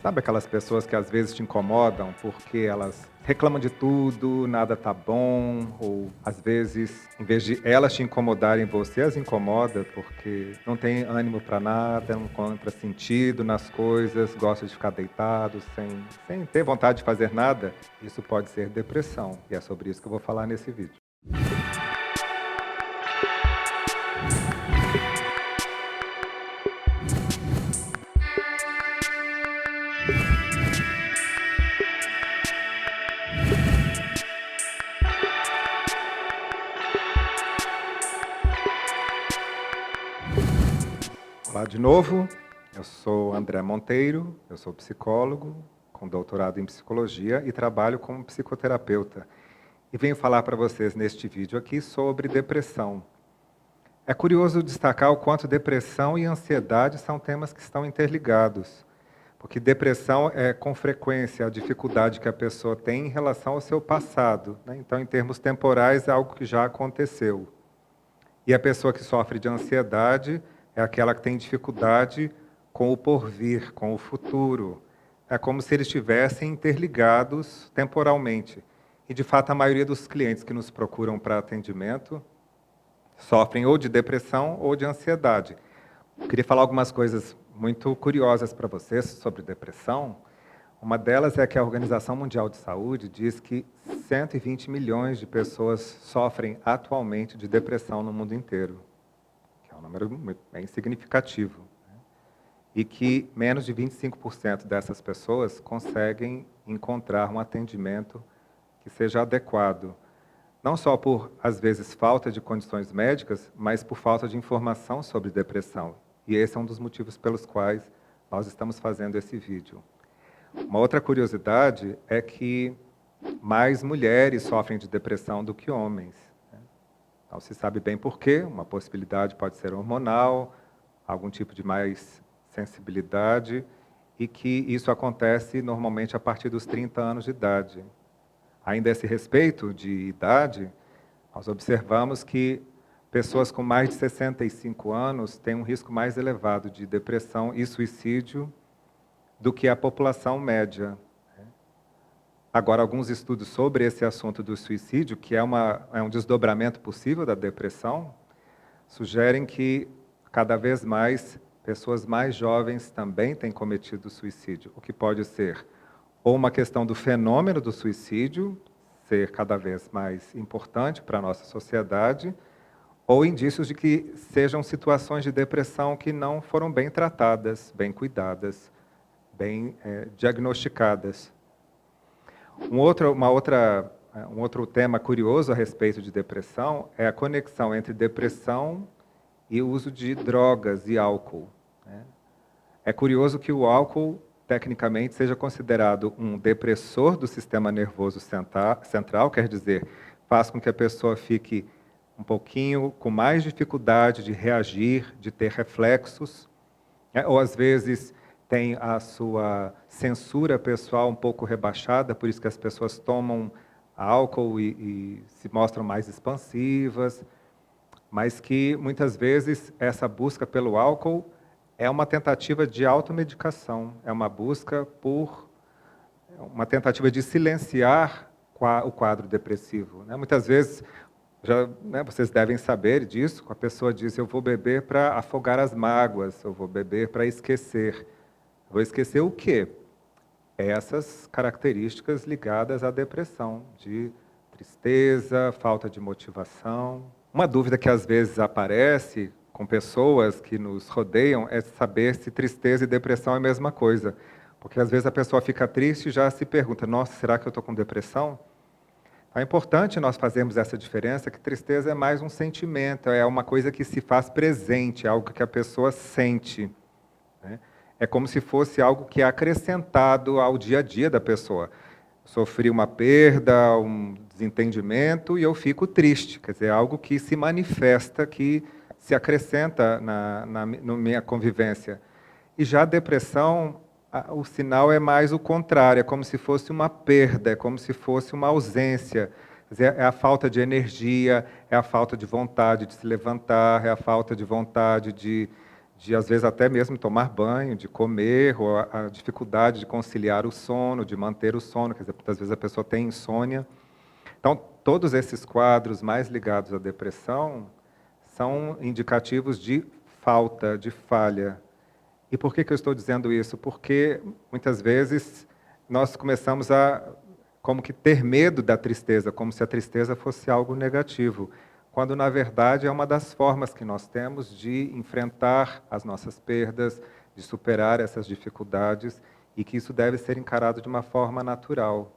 Sabe aquelas pessoas que às vezes te incomodam porque elas reclamam de tudo, nada tá bom, ou às vezes, em vez de elas te incomodarem, você as incomoda porque não tem ânimo para nada, não encontra sentido nas coisas, gosta de ficar deitado sem ter vontade de fazer nada? Isso pode ser depressão, e é sobre isso que eu vou falar nesse vídeo. Olá de novo, eu sou André Monteiro, eu sou psicólogo com doutorado em psicologia e trabalho como psicoterapeuta. E venho falar para vocês neste vídeo aqui sobre depressão. É curioso destacar o quanto depressão e ansiedade são temas que estão interligados, porque depressão é com frequência a dificuldade que a pessoa tem em relação ao seu passado, né? Então, em termos temporais, é algo que já aconteceu. E a pessoa que sofre de ansiedade é aquela que tem dificuldade com o porvir, com o futuro. É como se eles estivessem interligados temporalmente. E, de fato, a maioria dos clientes que nos procuram para atendimento sofrem ou de depressão ou de ansiedade. Eu queria falar algumas coisas muito curiosas para vocês sobre depressão. Uma delas é que a Organização Mundial de Saúde diz que 120 milhões de pessoas sofrem atualmente de depressão no mundo inteiro, que é um número bem significativo, né? E que menos de 25% dessas pessoas conseguem encontrar um atendimento que seja adequado, não só por, às vezes, falta de condições médicas, mas por falta de informação sobre depressão. E esse é um dos motivos pelos quais nós estamos fazendo esse vídeo. Uma outra curiosidade é que mais mulheres sofrem de depressão do que homens, né? Não se sabe bem por quê, uma possibilidade pode ser hormonal, algum tipo de mais sensibilidade, e que isso acontece normalmente a partir dos 30 anos de idade. Ainda a esse respeito de idade, nós observamos que pessoas com mais de 65 anos têm um risco mais elevado de depressão e suicídio do que a população média. Agora, alguns estudos sobre esse assunto do suicídio, que é um desdobramento possível da depressão, sugerem que cada vez mais pessoas mais jovens também têm cometido suicídio, o que pode ser ou uma questão do fenômeno do suicídio ser cada vez mais importante para a nossa sociedade, ou indícios de que sejam situações de depressão que não foram bem tratadas, bem cuidadas, bem diagnosticadas. Um outro tema curioso a respeito de depressão é a conexão entre depressão e o uso de drogas e álcool, né? É curioso que o álcool, tecnicamente, seja considerado um depressor do sistema nervoso central, quer dizer, faz com que a pessoa fique um pouquinho com mais dificuldade de reagir, de ter reflexos, né? Ou às vezes tem a sua censura pessoal um pouco rebaixada, por isso que as pessoas tomam álcool e se mostram mais expansivas, mas que muitas vezes essa busca pelo álcool é uma tentativa de automedicação, é uma busca por uma tentativa de silenciar o quadro depressivo, né? Muitas vezes, vocês devem saber disso, a pessoa diz, eu vou beber para afogar as mágoas, eu vou beber para esquecer. Vou esquecer o quê? Essas características ligadas à depressão, de tristeza, falta de motivação. Uma dúvida que às vezes aparece com pessoas que nos rodeiam é saber se tristeza e depressão é a mesma coisa. Porque às vezes a pessoa fica triste e já se pergunta, nossa, será que eu estou com depressão? É importante nós fazermos essa diferença, que tristeza é mais um sentimento, é uma coisa que se faz presente, é algo que a pessoa sente, né? É como se fosse algo que é acrescentado ao dia a dia da pessoa. Sofri uma perda, um desentendimento e eu fico triste. Quer dizer, é algo que se manifesta, que se acrescenta na minha convivência. E já a depressão, o sinal é mais o contrário, é como se fosse uma perda, é como se fosse uma ausência. Quer dizer, é a falta de energia, é a falta de vontade de se levantar, é a falta de vontade de de às vezes até mesmo tomar banho, de comer, ou a dificuldade de conciliar o sono, de manter o sono, quer dizer, muitas vezes a pessoa tem insônia. Então, todos esses quadros mais ligados à depressão são indicativos de falta, de falha. E por que eu estou dizendo isso? Porque muitas vezes nós começamos a como que ter medo da tristeza, como se a tristeza fosse algo negativo, quando na verdade é uma das formas que nós temos de enfrentar as nossas perdas, de superar essas dificuldades, e que isso deve ser encarado de uma forma natural.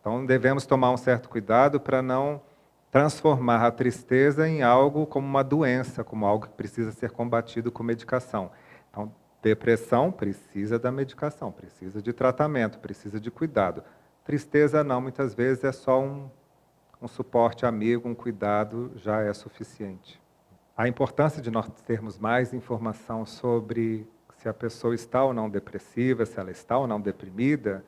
Então devemos tomar um certo cuidado para não transformar a tristeza em algo como uma doença, como algo que precisa ser combatido com medicação. Então, depressão precisa da medicação, precisa de tratamento, precisa de cuidado. Tristeza não, muitas vezes é só um suporte amigo, um cuidado já é suficiente. A importância de nós termos mais informação sobre se a pessoa está ou não depressiva, se ela está ou não deprimida,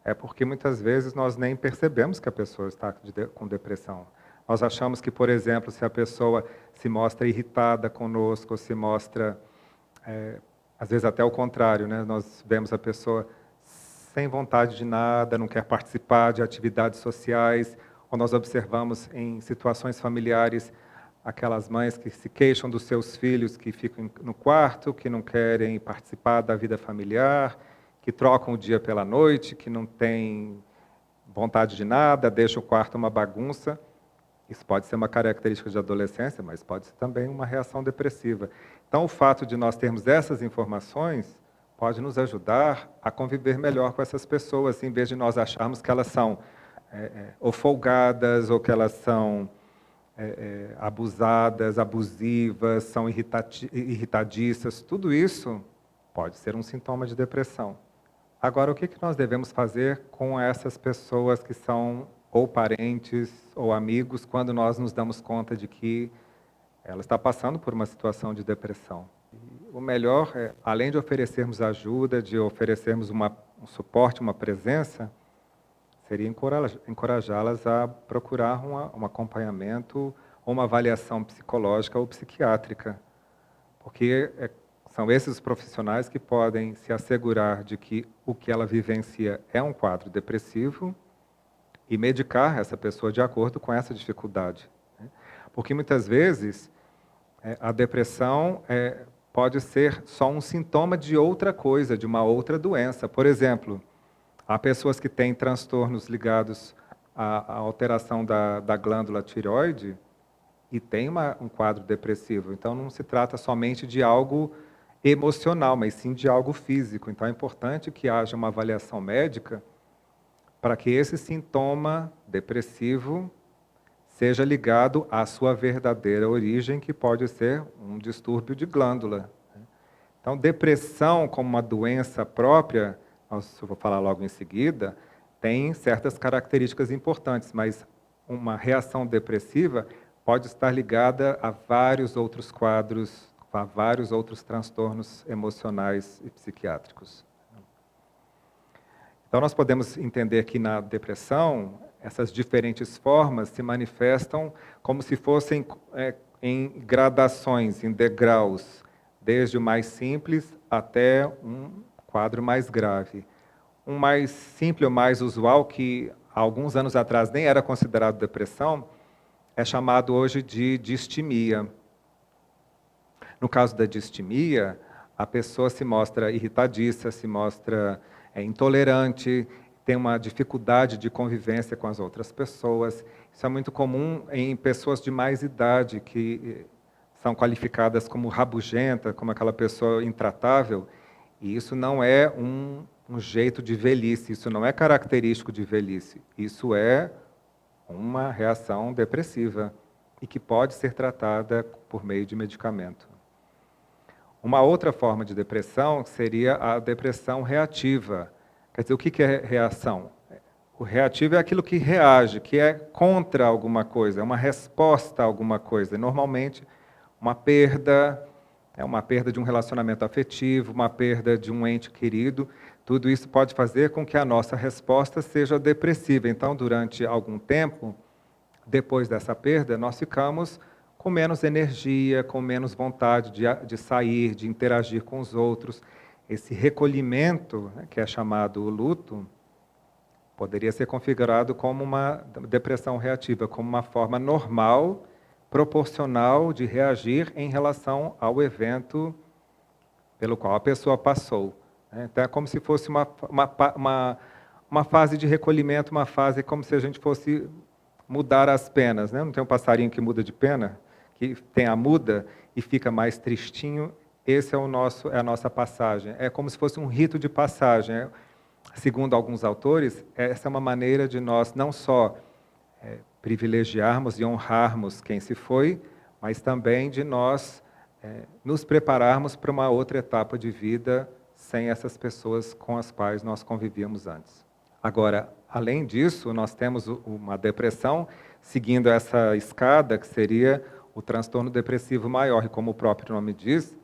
é porque muitas vezes nós nem percebemos que a pessoa está com depressão. Nós achamos que, por exemplo, se a pessoa se mostra irritada conosco, se mostra, às vezes até o contrário, né? Nós vemos a pessoa sem vontade de nada, não quer participar de atividades sociais, ou nós observamos em situações familiares aquelas mães que se queixam dos seus filhos que ficam no quarto, que não querem participar da vida familiar, que trocam o dia pela noite, que não têm vontade de nada, deixam o quarto uma bagunça. Isso pode ser uma característica de adolescência, mas pode ser também uma reação depressiva. Então, o fato de nós termos essas informações pode nos ajudar a conviver melhor com essas pessoas, em vez de nós acharmos que elas são ou folgadas, ou que elas são abusadas, abusivas, são irritadiças. Tudo isso pode ser um sintoma de depressão. Agora, o que nós devemos fazer com essas pessoas que são ou parentes ou amigos, quando nós nos damos conta de que ela está passando por uma situação de depressão? O melhor é, além de oferecermos ajuda, de oferecermos um suporte, uma presença, seria encorajá-las a procurar um acompanhamento ou uma avaliação psicológica ou psiquiátrica, porque são esses os profissionais que podem se assegurar de que o que ela vivencia é um quadro depressivo e medicar essa pessoa de acordo com essa dificuldade. Porque muitas vezes a depressão pode ser só um sintoma de outra coisa, de uma outra doença. Por exemplo, há pessoas que têm transtornos ligados à alteração da glândula tireoide e têm um quadro depressivo. Então, não se trata somente de algo emocional, mas sim de algo físico. Então, é importante que haja uma avaliação médica para que esse sintoma depressivo seja ligado à sua verdadeira origem, que pode ser um distúrbio de glândula. Então, depressão como uma doença própria, eu vou falar logo em seguida, tem certas características importantes, mas uma reação depressiva pode estar ligada a vários outros quadros, a vários outros transtornos emocionais e psiquiátricos. Então, nós podemos entender que na depressão, essas diferentes formas se manifestam como se fossem em gradações, em degraus, desde o mais simples até um quadro mais grave. Um mais simples, o mais usual, que há alguns anos atrás nem era considerado depressão, é chamado hoje de distimia. No caso da distimia, a pessoa se mostra irritadiça, se mostra intolerante, tem uma dificuldade de convivência com as outras pessoas. Isso é muito comum em pessoas de mais idade, que são qualificadas como rabugenta, como aquela pessoa intratável. E isso não é um jeito de velhice, isso não é característico de velhice. Isso é uma reação depressiva e que pode ser tratada por meio de medicamento. Uma outra forma de depressão seria a depressão reativa. Quer dizer, o que é reação? O reativo é aquilo que reage, que é contra alguma coisa, é uma resposta a alguma coisa. Normalmente, uma perda de um relacionamento afetivo, uma perda de um ente querido. Tudo isso pode fazer com que a nossa resposta seja depressiva. Então, durante algum tempo, depois dessa perda, nós ficamos com menos energia, com menos vontade de sair, de interagir com os outros. Esse recolhimento, né, que é chamado o luto, poderia ser configurado como uma depressão reativa, como uma forma normal, proporcional de reagir em relação ao evento pelo qual a pessoa passou. Então é como se fosse uma fase de recolhimento, uma fase como se a gente fosse mudar as penas. Não tem um passarinho que muda de pena? Que tem a muda e fica mais tristinho? Esse é a nossa passagem. É como se fosse um rito de passagem. Segundo alguns autores, essa é uma maneira de nós não só privilegiarmos e honrarmos quem se foi, mas também de nós nos prepararmos para uma outra etapa de vida sem essas pessoas com as quais nós convivíamos antes. Agora, além disso, nós temos uma depressão seguindo essa escada, que seria o transtorno depressivo maior. E como o próprio nome diz,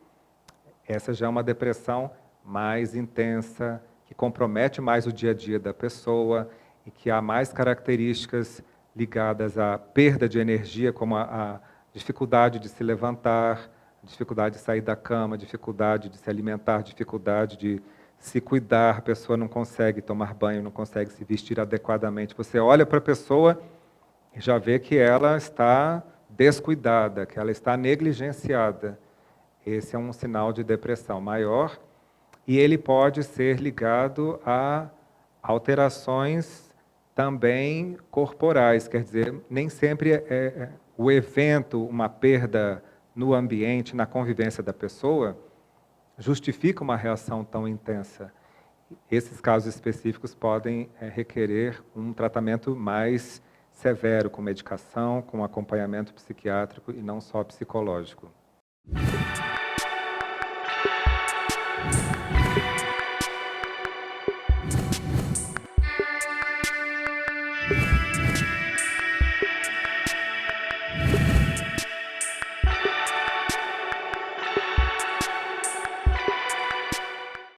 essa já é uma depressão mais intensa, que compromete mais o dia a dia da pessoa e que há mais características ligadas à perda de energia, como a dificuldade de se levantar, dificuldade de sair da cama, dificuldade de se alimentar, dificuldade de se cuidar, a pessoa não consegue tomar banho, não consegue se vestir adequadamente. Você olha para a pessoa e já vê que ela está descuidada, que ela está negligenciada. Esse é um sinal de depressão maior e ele pode ser ligado a alterações também corporais, quer dizer, nem sempre o evento, uma perda no ambiente, na convivência da pessoa, justifica uma reação tão intensa. Esses casos específicos podem requerer um tratamento mais severo, com medicação, com acompanhamento psiquiátrico e não só psicológico.